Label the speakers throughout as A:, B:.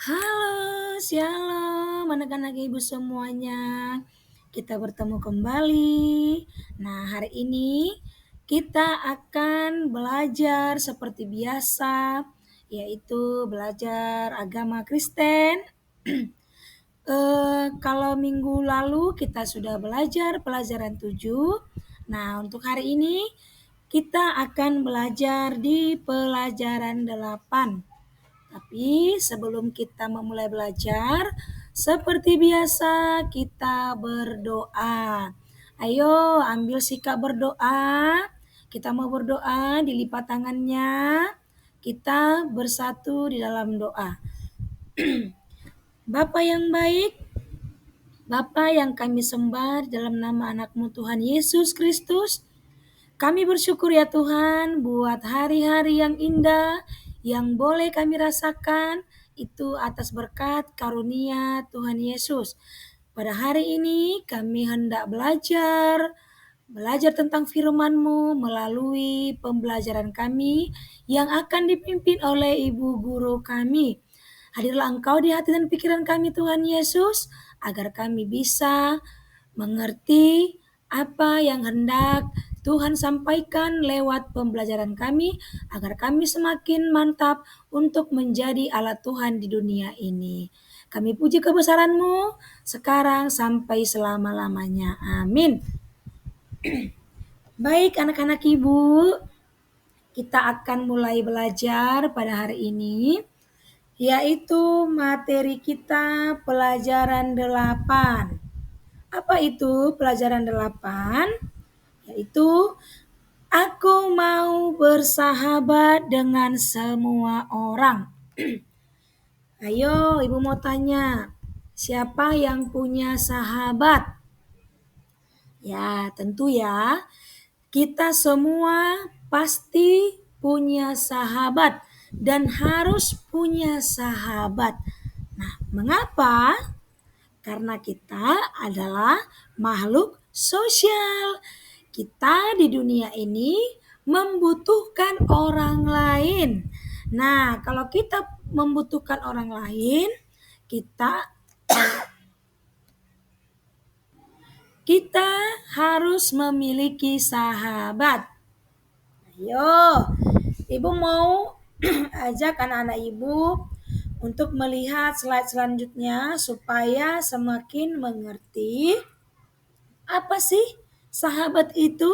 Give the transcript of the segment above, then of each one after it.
A: Halo, shalom anak-anak ibu semuanya. Kita bertemu kembali. Nah, hari ini kita akan belajar seperti biasa, yaitu belajar agama Kristen. Kalau minggu lalu kita sudah belajar pelajaran 7. Nah, untuk hari ini kita akan belajar di pelajaran 8. Tapi sebelum kita memulai belajar, seperti biasa kita berdoa. Ayo ambil sikap berdoa. Kita mau berdoa, dilipat tangannya. Kita bersatu di dalam doa. Bapa yang baik, Bapa yang kami sembah dalam nama anak-Mu Tuhan Yesus Kristus, kami bersyukur ya Tuhan buat hari-hari yang indah yang boleh kami rasakan itu atas berkat karunia Tuhan Yesus. Pada hari ini kami hendak belajar tentang firman-Mu melalui pembelajaran kami yang akan dipimpin oleh Ibu Guru kami. Hadirlah Engkau di hati dan pikiran kami Tuhan Yesus, agar kami bisa mengerti apa yang hendak Tuhan sampaikan lewat pembelajaran kami, agar kami semakin mantap untuk menjadi alat Tuhan di dunia ini. Kami puji kebesaran-Mu sekarang sampai selama-lamanya. Amin. Baik anak-anak ibu, kita akan mulai belajar pada hari ini, yaitu materi kita pelajaran 8. Apa itu pelajaran 8? Yaitu aku mau bersahabat dengan semua orang. Ayo ibu mau tanya, siapa yang punya sahabat? Ya tentu ya, kita semua pasti punya sahabat dan harus punya sahabat. Nah, mengapa? Karena kita adalah makhluk sosial. Kita di dunia ini membutuhkan orang lain. Nah, kalau kita membutuhkan orang lain, kita harus memiliki sahabat. Ayo, ibu mau ajak anak-anak ibu untuk melihat slide selanjutnya supaya semakin mengerti apa sih sahabat itu.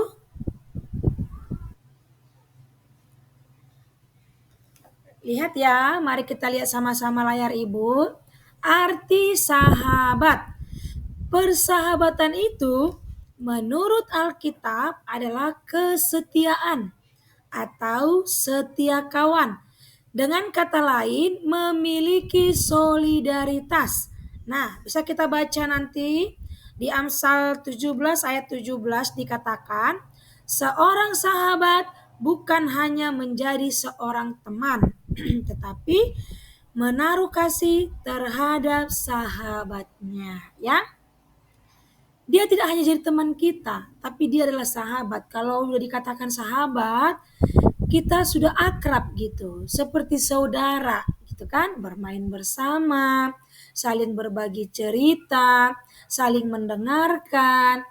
A: Lihat ya, mari kita lihat sama-sama layar ibu. Arti sahabat. Persahabatan itu menurut Alkitab adalah kesetiaan atau setia kawan. Dengan kata lain, memiliki solidaritas. Nah, bisa kita baca nanti di Amsal 17 ayat 17 dikatakan, seorang sahabat bukan hanya menjadi seorang teman, tetapi menaruh kasih terhadap sahabatnya, ya. Dia tidak hanya jadi teman kita, tapi dia adalah sahabat. Kalau sudah dikatakan sahabat, kita sudah akrab gitu, seperti saudara gitu kan, bermain bersama, saling berbagi cerita, saling mendengarkan,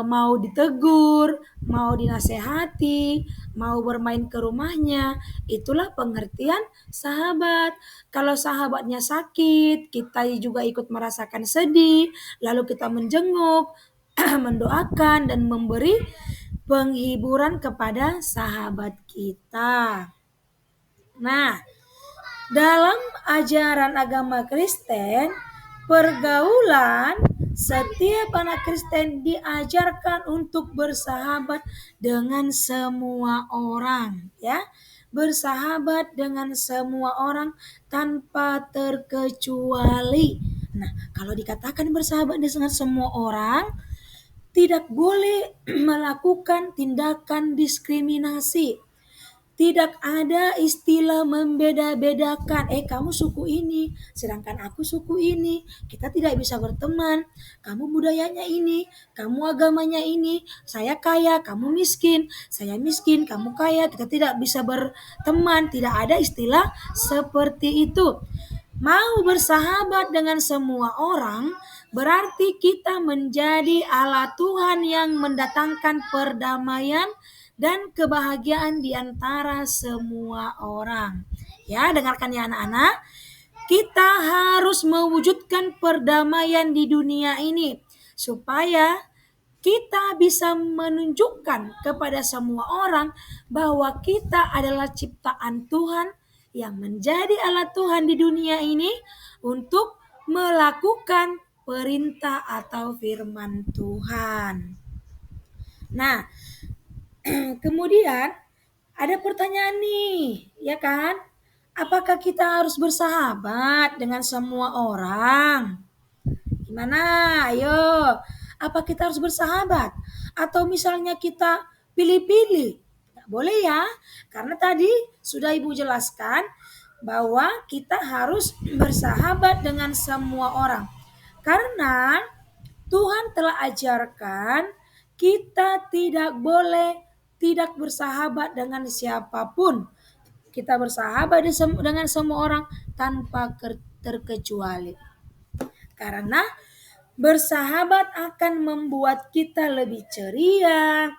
A: mau ditegur, mau dinasehati, mau bermain ke rumahnya, itulah pengertian sahabat. Kalau sahabatnya sakit, kita juga ikut merasakan sedih, lalu kita menjenguk, mendoakan dan memberi penghiburan kepada sahabat kita. Nah, dalam ajaran agama Kristen, pergaulan setiap anak Kristen diajarkan untuk bersahabat dengan semua orang, ya. Bersahabat dengan semua orang tanpa terkecuali. Nah, kalau dikatakan bersahabat dengan semua orang, tidak boleh melakukan tindakan diskriminasi. Tidak ada istilah membeda-bedakan. Kamu suku ini, sedangkan aku suku ini. Kita tidak bisa berteman. Kamu budayanya ini, kamu agamanya ini. Saya kaya, kamu miskin. Saya miskin, kamu kaya. Kita tidak bisa berteman. Tidak ada istilah seperti itu. Mau bersahabat dengan semua orang berarti kita menjadi alat Tuhan yang mendatangkan perdamaian dan kebahagiaan di antara semua orang. Ya, dengarkan ya anak-anak. Kita harus mewujudkan perdamaian di dunia ini supaya kita bisa menunjukkan kepada semua orang bahwa kita adalah ciptaan Tuhan yang menjadi alat Tuhan di dunia ini untuk melakukan perintah atau firman Tuhan. Nah, kemudian ada pertanyaan nih, ya kan? Apakah kita harus bersahabat dengan semua orang? Gimana? Ayo. Apa kita harus bersahabat? Atau misalnya kita pilih-pilih? Nggak boleh ya. Karena tadi sudah Ibu jelaskan bahwa kita harus bersahabat dengan semua orang. Karena Tuhan telah ajarkan kita tidak boleh tidak bersahabat dengan siapapun. Kita bersahabat dengan semua orang tanpa terkecuali. Karena bersahabat akan membuat kita lebih ceria,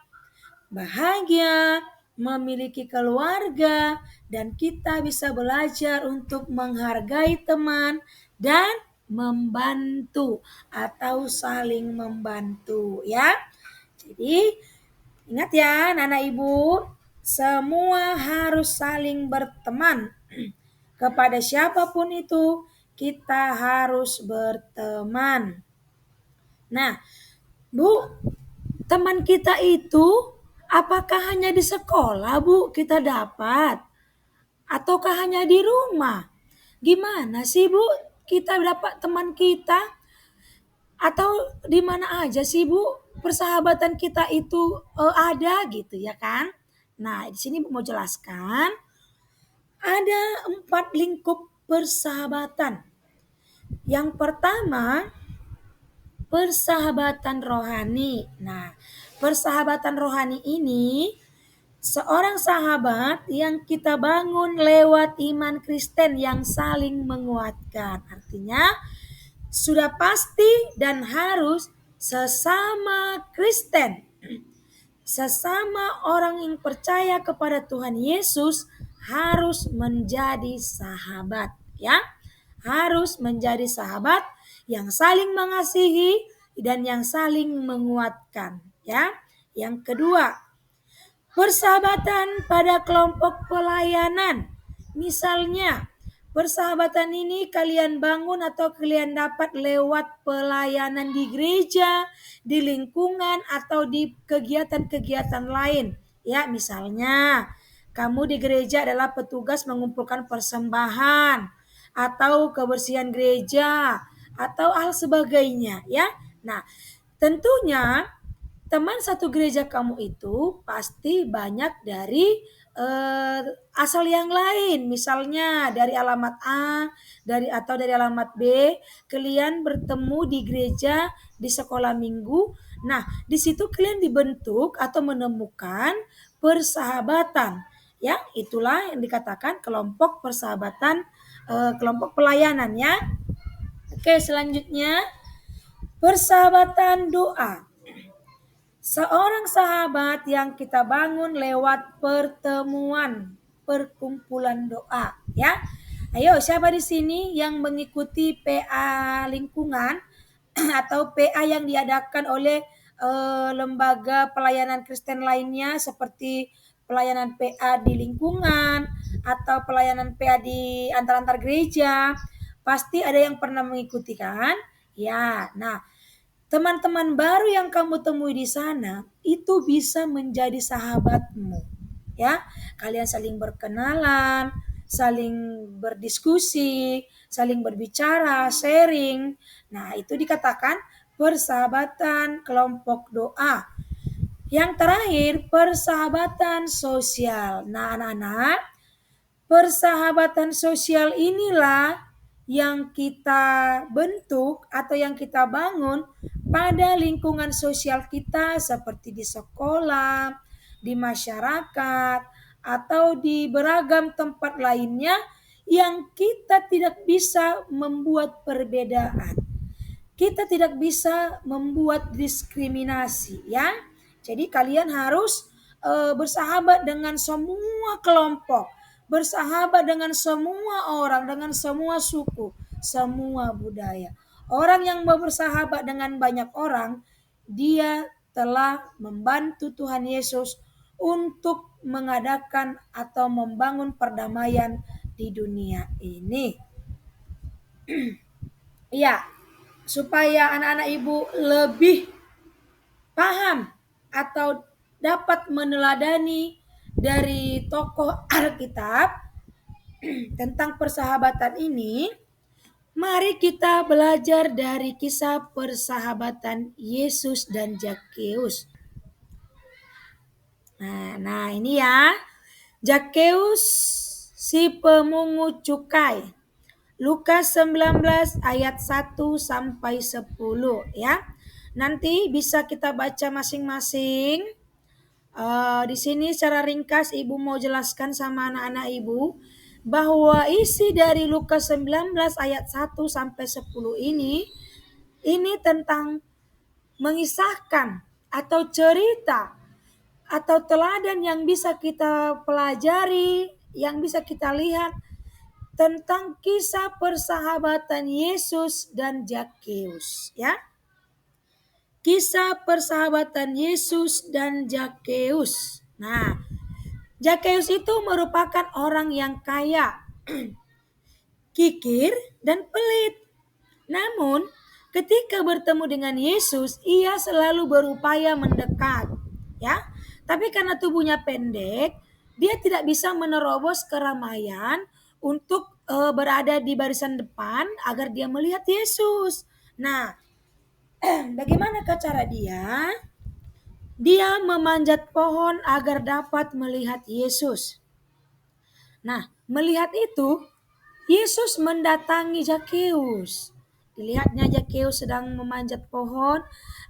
A: bahagia, memiliki keluarga, dan kita bisa belajar untuk menghargai teman dan membantu atau saling membantu ya. Jadi ingat ya anak ibu, semua harus saling berteman. Kepada siapapun itu kita harus berteman. Nah, Bu, teman kita itu apakah hanya di sekolah, Bu, kita dapat? Ataukah hanya di rumah? Gimana sih, Bu, kita dapat teman kita? Atau di mana aja sih, Bu, persahabatan kita itu ada gitu ya kan? Nah, di sini Bu mau jelaskan ada 4 lingkup persahabatan. Yang pertama, persahabatan rohani. Nah, persahabatan rohani ini seorang sahabat yang kita bangun lewat iman Kristen yang saling menguatkan. Artinya sudah pasti dan harus sesama Kristen, sesama orang yang percaya kepada Tuhan Yesus harus menjadi sahabat, ya. Harus menjadi sahabat yang saling mengasihi dan yang saling menguatkan, ya. Yang kedua, persahabatan pada kelompok pelayanan. Misalnya, persahabatan ini kalian bangun atau kalian dapat lewat pelayanan di gereja, di lingkungan atau di kegiatan-kegiatan lain. Ya, misalnya kamu di gereja adalah petugas mengumpulkan persembahan atau kebersihan gereja atau hal sebagainya, ya. Nah, tentunya teman satu gereja kamu itu pasti banyak dari asal yang lain, misalnya dari alamat A, dari alamat B, kalian bertemu di gereja di sekolah minggu. Nah, di situ kalian dibentuk atau menemukan persahabatan. Ya, itulah yang dikatakan kelompok persahabatan, kelompok pelayanan ya. Oke, selanjutnya persahabatan doa. Seorang sahabat yang kita bangun lewat pertemuan, perkumpulan doa, ya. Ayo, siapa di sini yang mengikuti PA lingkungan atau PA yang diadakan oleh lembaga pelayanan Kristen lainnya seperti pelayanan PA di lingkungan atau pelayanan PA di antar-antar gereja? Pasti ada yang pernah mengikuti kan? Ya, nah teman-teman baru yang kamu temui di sana itu bisa menjadi sahabatmu. Ya, kalian saling berkenalan, saling berdiskusi, saling berbicara, sharing. Nah, itu dikatakan persahabatan kelompok doa. Yang terakhir, persahabatan sosial. Nah, anak-anak, persahabatan sosial inilah yang kita bentuk atau yang kita bangun pada lingkungan sosial kita seperti di sekolah, di masyarakat, atau di beragam tempat lainnya yang kita tidak bisa membuat perbedaan. Kita tidak bisa membuat diskriminasi, ya. Jadi kalian harus bersahabat dengan semua kelompok, bersahabat dengan semua orang, dengan semua suku, semua budaya. Orang yang mau bersahabat dengan banyak orang, dia telah membantu Tuhan Yesus untuk mengadakan atau membangun perdamaian di dunia ini. Ya, supaya anak-anak ibu lebih paham atau dapat meneladani dari tokoh Alkitab tentang persahabatan ini, mari kita belajar dari kisah persahabatan Yesus dan Zakheus. Nah ini ya, Zakheus si pemungut cukai. Lukas 19 ayat 1 sampai 10 ya. Nanti bisa kita baca masing-masing. Di sini secara ringkas Ibu mau jelaskan sama anak-anak Ibu bahwa isi dari Lukas 19 ayat 1 sampai 10 ini tentang mengisahkan atau cerita atau teladan yang bisa kita pelajari, yang bisa kita lihat tentang kisah persahabatan Yesus dan Zakheus, ya. Kisah persahabatan Yesus dan Zakheus. Nah, Zakheus itu merupakan orang yang kaya, kikir dan pelit. Namun, ketika bertemu dengan Yesus, ia selalu berupaya mendekat, ya. Tapi karena tubuhnya pendek, dia tidak bisa menerobos keramaian untuk berada di barisan depan agar dia melihat Yesus. Nah, bagaimana cara dia? Dia memanjat pohon agar dapat melihat Yesus. Nah, melihat itu, Yesus mendatangi Zakheus. Dilihatnya Zakheus sedang memanjat pohon,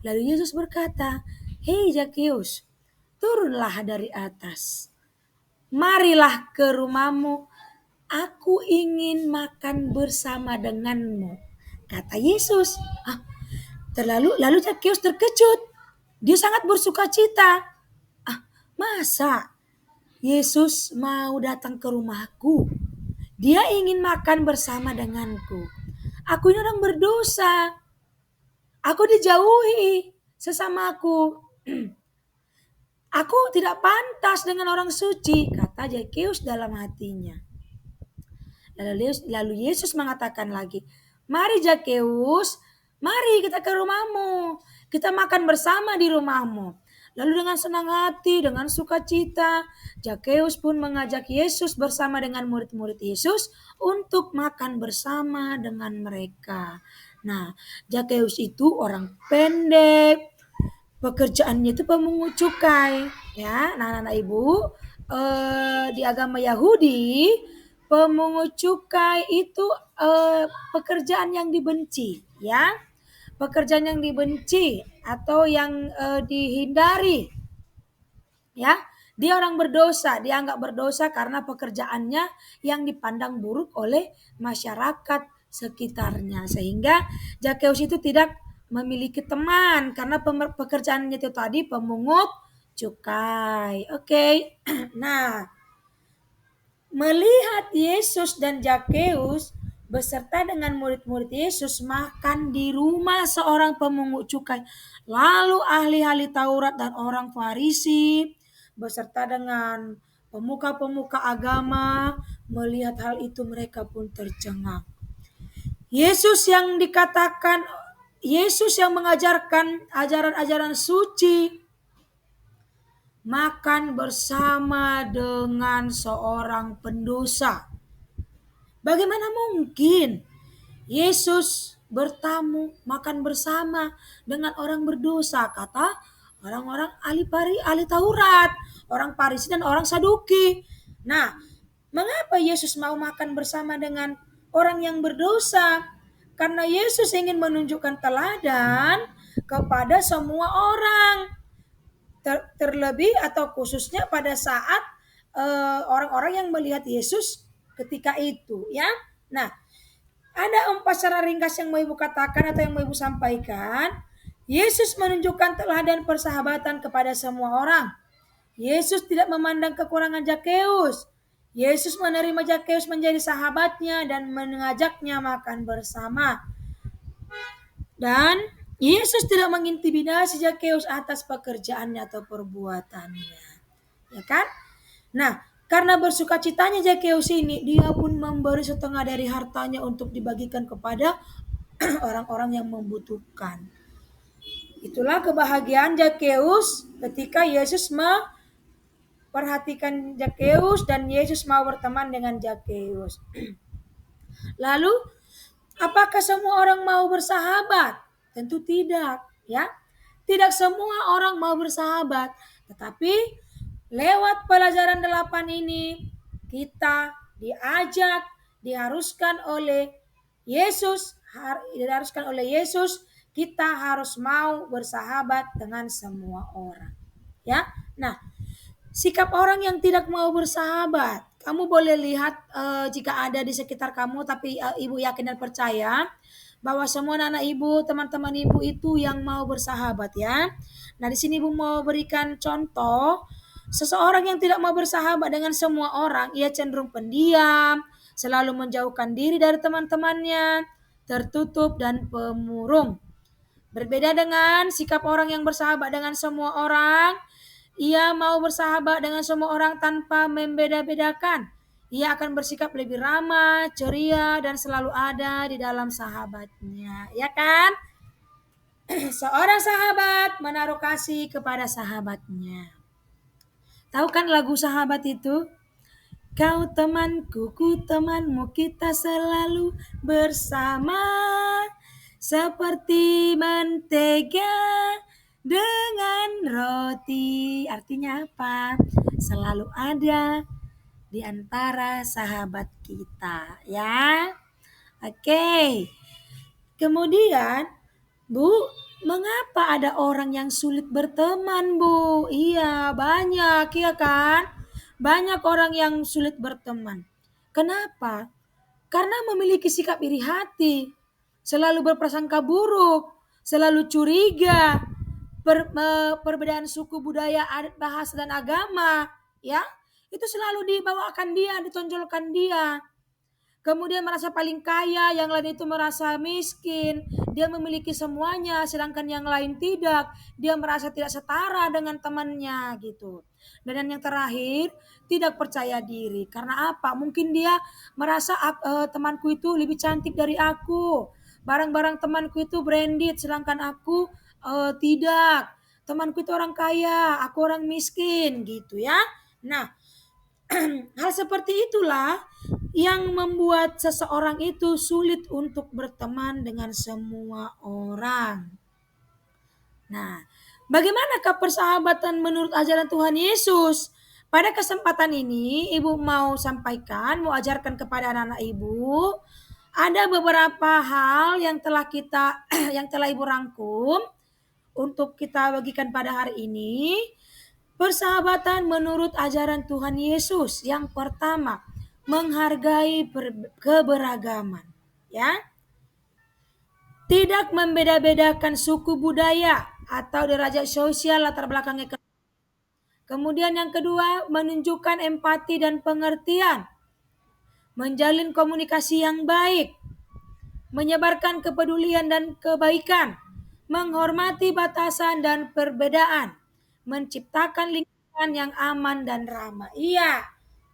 A: lalu Yesus berkata, "Hei Zakheus, turunlah dari atas. Marilah ke rumahmu, aku ingin makan bersama denganmu," kata Yesus. Lalu Zakheus terkejut. Dia sangat bersuka cita. Masa Yesus mau datang ke rumahku? Dia ingin makan bersama denganku. Aku ini orang berdosa. Aku dijauhi sesamaku. Aku tidak pantas dengan orang suci, kata Zakheus dalam hatinya. Lalu Yesus mengatakan lagi, "Mari Zakheus, mari kita ke rumahmu. Kita makan bersama di rumahmu." Lalu dengan senang hati, dengan sukacita, Zakheus pun mengajak Yesus bersama dengan murid-murid Yesus untuk makan bersama dengan mereka. Nah, Zakheus itu orang pendek, pekerjaannya itu pemungut cukai, ya. Nah, anak ibu, di agama Yahudi, pemungut cukai itu pekerjaan yang dibenci, ya. Pekerjaan yang dibenci atau yang dihindari, ya. Dia orang berdosa, dianggap berdosa karena pekerjaannya yang dipandang buruk oleh masyarakat sekitarnya. Sehingga Zakheus itu tidak memiliki teman karena pekerjaannya itu tadi pemungut cukai. Oke. Nah, melihat Yesus dan Zakheus beserta dengan murid-murid Yesus makan di rumah seorang pemungut cukai. Lalu ahli-ahli Taurat dan orang Farisi beserta dengan pemuka-pemuka agama melihat hal itu, mereka pun tercengang. Yesus yang mengajarkan ajaran-ajaran suci makan bersama dengan seorang pendosa. Bagaimana mungkin Yesus bertamu makan bersama dengan orang berdosa, kata orang-orang ahli Taurat, orang Farisi dan orang Saduki. Nah, mengapa Yesus mau makan bersama dengan orang yang berdosa? Karena Yesus ingin menunjukkan teladan kepada semua orang. Terlebih atau khususnya pada saat orang-orang yang melihat Yesus ketika itu ya. Nah, ada 4 secara ringkas yang mau Ibu katakan atau yang mau Ibu sampaikan. Yesus menunjukkan teladan persahabatan kepada semua orang. Yesus tidak memandang kekurangan Zakeus. Yesus menerima Zakeus menjadi sahabatnya dan mengajaknya makan bersama. Dan Yesus tidak mengintimidasi Zakeus atas pekerjaannya atau perbuatannya. Ya kan? Nah, karena bersukacitanya Zakeus ini, dia pun memberi setengah dari hartanya untuk dibagikan kepada orang-orang yang membutuhkan. Itulah kebahagiaan Zakeus ketika Yesus memperhatikan Zakeus dan Yesus mau berteman dengan Zakeus. Lalu, apakah semua orang mau bersahabat? Tentu tidak, ya. Tidak semua orang mau bersahabat, tetapi lewat pelajaran 8 ini kita diharuskan oleh Yesus kita harus mau bersahabat dengan semua orang. Ya. Nah, sikap orang yang tidak mau bersahabat, kamu boleh lihat jika ada di sekitar kamu, tapi Ibu yakin dan percaya bahwa semua anak Ibu, teman-teman Ibu itu yang mau bersahabat ya. Nah, di sini Ibu mau berikan contoh, seseorang yang tidak mau bersahabat dengan semua orang, ia cenderung pendiam, selalu menjauhkan diri dari teman-temannya, tertutup dan pemurung. Berbeda dengan sikap orang yang bersahabat dengan semua orang, ia mau bersahabat dengan semua orang tanpa membeda-bedakan. Ia akan bersikap lebih ramah, ceria, dan selalu ada di dalam sahabatnya. Ya kan? Seorang sahabat menaruh kasih kepada sahabatnya. Tahu kan lagu Sahabat itu? Kau temanku, ku temanmu, kita selalu bersama. Seperti mentega dengan roti. Artinya apa? Selalu ada di antara sahabat kita, ya. Oke. Kemudian, Bu, mengapa ada orang yang sulit berteman, Bu? Iya, banyak, ya kan? Banyak orang yang sulit berteman. Kenapa? Karena memiliki sikap iri hati, selalu berprasangka buruk, selalu curiga, perbedaan suku, budaya, adat, bahasa, dan agama, ya, itu selalu dibawakan dia, ditonjolkan dia. Kemudian merasa paling kaya, yang lain itu merasa miskin. Dia memiliki semuanya, sedangkan yang lain tidak. Dia merasa tidak setara dengan temannya gitu. Dan yang terakhir, tidak percaya diri. Karena apa? Mungkin dia merasa temanku itu lebih cantik dari aku. Barang-barang temanku itu branded, sedangkan aku tidak. Temanku itu orang kaya, aku orang miskin gitu ya. Nah, hal seperti itulah yang membuat seseorang itu sulit untuk berteman dengan semua orang. Nah, bagaimanakah persahabatan menurut ajaran Tuhan Yesus? Pada kesempatan ini, Ibu mau sampaikan, mau ajarkan kepada anak-anak Ibu, ada beberapa hal yang yang telah Ibu rangkum untuk kita bagikan pada hari ini. Persahabatan menurut ajaran Tuhan Yesus. Yang pertama, menghargai keberagaman, ya. Tidak membeda-bedakan suku, budaya, atau derajat sosial latar belakang ekonomi. Kemudian yang kedua, menunjukkan empati dan pengertian. Menjalin komunikasi yang baik. Menyebarkan kepedulian dan kebaikan. Menghormati batasan dan perbedaan. Menciptakan lingkungan yang aman dan ramah. Iya,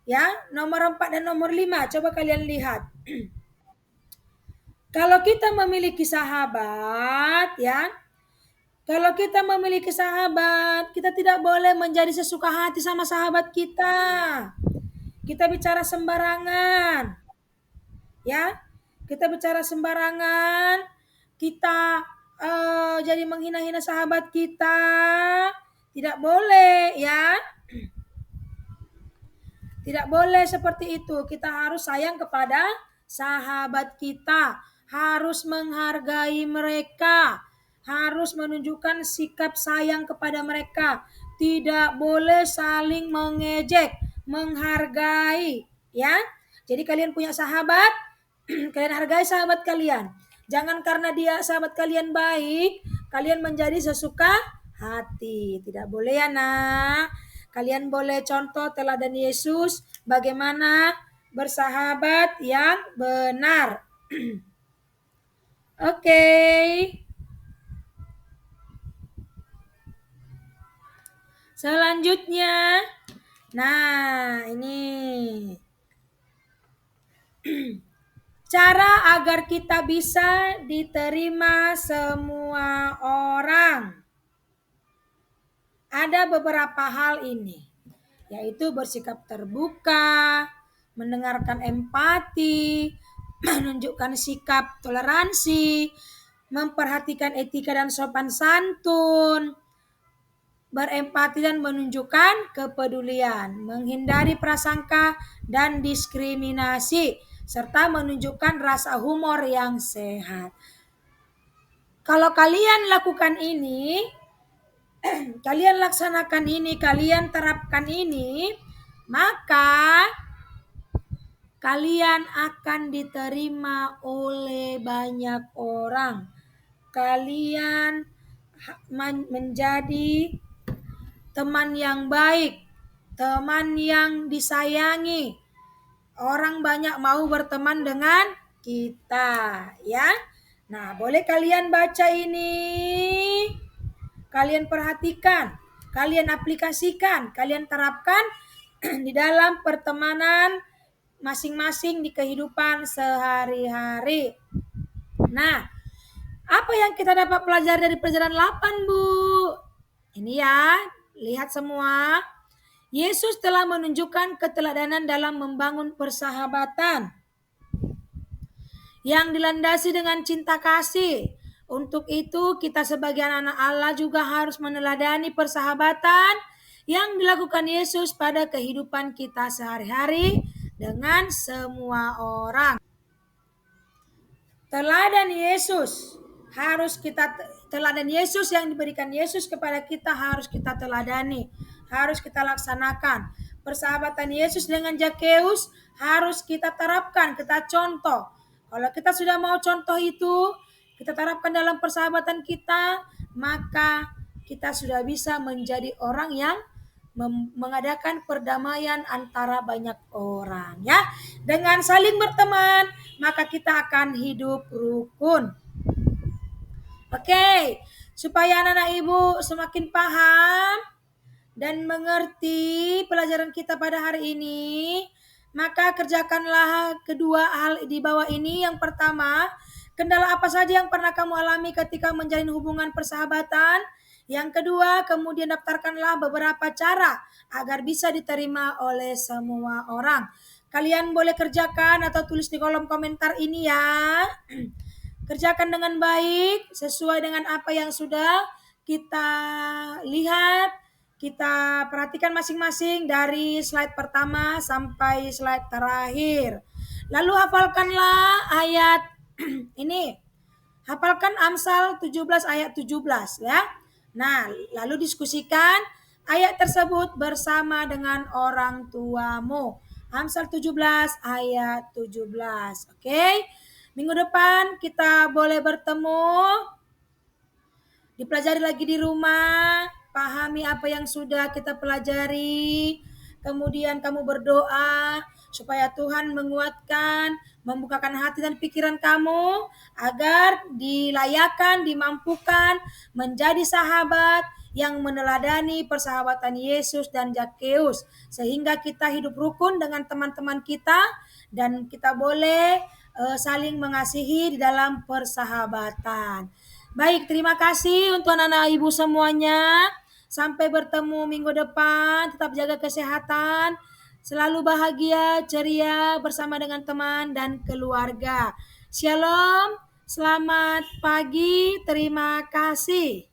A: ya, nomor 4 dan nomor 5. Coba kalian lihat. Kalau kita memiliki sahabat, ya, kalau kita memiliki sahabat, kita tidak boleh menjadi sesuka hati sama sahabat kita. Kita bicara sembarangan, ya, kita bicara sembarangan, kita jadi menghina-hina sahabat kita, tidak boleh, ya. Tidak boleh seperti itu. Kita harus sayang kepada sahabat kita, harus menghargai mereka, harus menunjukkan sikap sayang kepada mereka. Tidak boleh saling mengejek, menghargai, ya. Jadi kalian punya sahabat, kalian hargai sahabat kalian. Jangan karena dia sahabat kalian baik, kalian menjadi sesuka hati. Tidak boleh ya nak. Kalian boleh contoh teladan Yesus bagaimana bersahabat yang benar. Oke. Selanjutnya, nah ini cara agar kita bisa diterima semua orang. Ada beberapa hal ini, yaitu bersikap terbuka, mendengarkan empati, menunjukkan sikap toleransi, memperhatikan etika dan sopan santun, berempati dan menunjukkan kepedulian, menghindari prasangka dan diskriminasi, serta menunjukkan rasa humor yang sehat. Kalau kalian lakukan ini, kalian laksanakan ini, kalian terapkan ini, maka kalian akan diterima oleh banyak orang. Kalian menjadi teman yang baik, teman yang disayangi. Orang banyak mau berteman dengan kita, ya. Nah, boleh kalian baca ini. Kalian perhatikan, kalian aplikasikan, kalian terapkan di dalam pertemanan masing-masing di kehidupan sehari-hari. Nah, apa yang kita dapat pelajari dari pelajaran 8, Bu? Ini ya, lihat semua. Yesus telah menunjukkan keteladanan dalam membangun persahabatan yang dilandasi dengan cinta kasih. Untuk itu, kita sebagai anak-anak Allah juga harus meneladani persahabatan yang dilakukan Yesus pada kehidupan kita sehari-hari dengan semua orang. Teladan Yesus harus kita teladan Yesus yang diberikan Yesus kepada kita harus kita teladani, harus kita laksanakan. Persahabatan Yesus dengan Zakheus harus kita terapkan, kita contoh. Kalau kita sudah mau contoh itu, kita terapkan dalam persahabatan kita, maka kita sudah bisa menjadi orang yang mengadakan perdamaian antara banyak orang, ya. Dengan saling berteman, maka kita akan hidup rukun. Oke, supaya anak-anak ibu semakin paham dan mengerti pelajaran kita pada hari ini, maka kerjakanlah kedua hal di bawah ini. Yang pertama, kendala apa saja yang pernah kamu alami ketika menjalin hubungan persahabatan? Yang kedua, kemudian daftarkanlah beberapa cara agar bisa diterima oleh semua orang. Kalian boleh kerjakan atau tulis di kolom komentar ini ya. Kerjakan dengan baik sesuai dengan apa yang sudah kita lihat. Kita perhatikan masing-masing dari slide pertama sampai slide terakhir. Lalu hafalkanlah ayat ini. Hafalkan Amsal 17 ayat 17 ya. Nah, lalu diskusikan ayat tersebut bersama dengan orang tuamu. Amsal 17 ayat 17. Oke. Minggu depan kita boleh bertemu. Dipelajari lagi di rumah, pahami apa yang sudah kita pelajari. Kemudian kamu berdoa supaya Tuhan menguatkan, membukakan hati dan pikiran kamu agar dilayakan, dimampukan menjadi sahabat yang meneladani persahabatan Yesus dan Zakheus, sehingga kita hidup rukun dengan teman-teman kita dan kita boleh saling mengasihi di dalam persahabatan. Baik, terima kasih untuk anak-anak ibu semuanya. Sampai bertemu minggu depan. Tetap jaga kesehatan. Selalu bahagia, ceria bersama dengan teman dan keluarga. Shalom, selamat pagi, terima kasih.